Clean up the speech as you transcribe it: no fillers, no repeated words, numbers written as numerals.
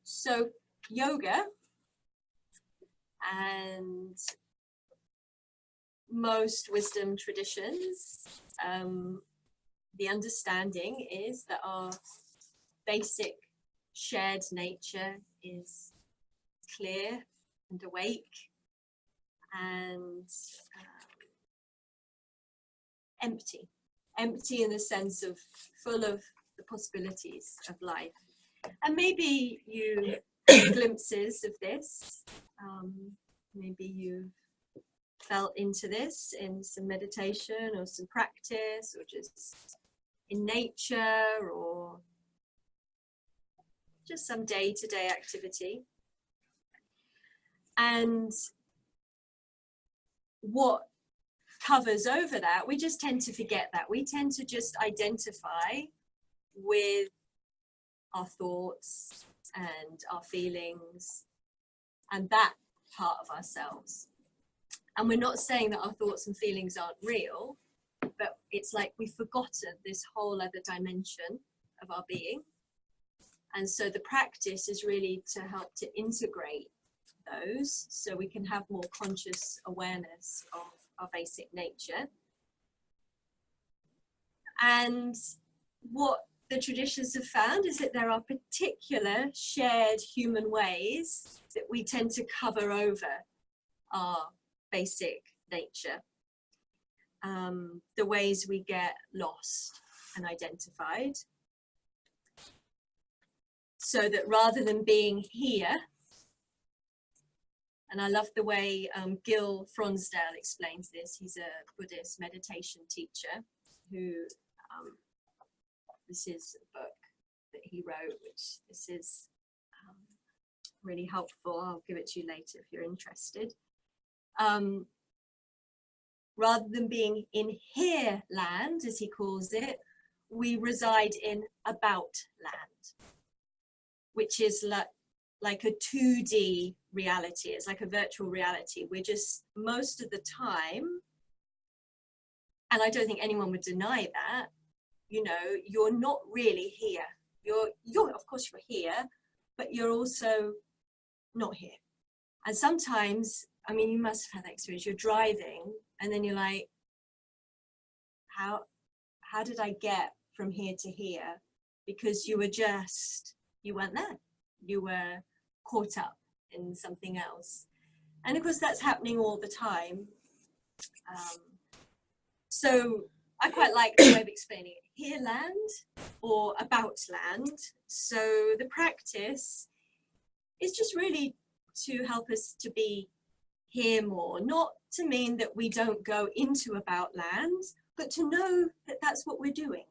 So yoga and most wisdom traditions, the understanding is that our basic shared nature is clear and awake and empty in the sense of full of the possibilities of life. And maybe you have glimpses of this, maybe you felt into this in some meditation or some practice, or just in nature, or just some day-to-day activity. And what covers over that, we just tend to forget that. We tend to just identify with our thoughts and our feelings and that part of ourselves. And we're not saying that our thoughts and feelings aren't real, but it's like we've forgotten this whole other dimension of our being. And so the practice is really to help to integrate those so we can have more conscious awareness of our basic nature. And what the traditions have found is that there are particular shared human ways that we tend to cover over our basic nature. The ways we get lost and identified. So that rather than being here, and I love the way Gil Fronsdale explains this. He's a Buddhist meditation teacher who, this is a book that he wrote, which this is really helpful. I'll give it to you later if you're interested. Rather than being in here land, as he calls it, we reside in about land, which is like a 2D reality. It's like a virtual reality. We're just, most of the time, and I don't think anyone would deny that, you know, you're not really here. You're of course you're here, but you're also not here. And sometimes, I mean, you must have had that experience. You're driving and then you're like, how did I get from here to here? Because you weren't there. You were caught up in something else. And of course that's happening all the time. So I quite like the way of explaining it. Here land or about land. So the practice is just really to help us to be here more, not to mean that we don't go into about land, but to know that that's what we're doing.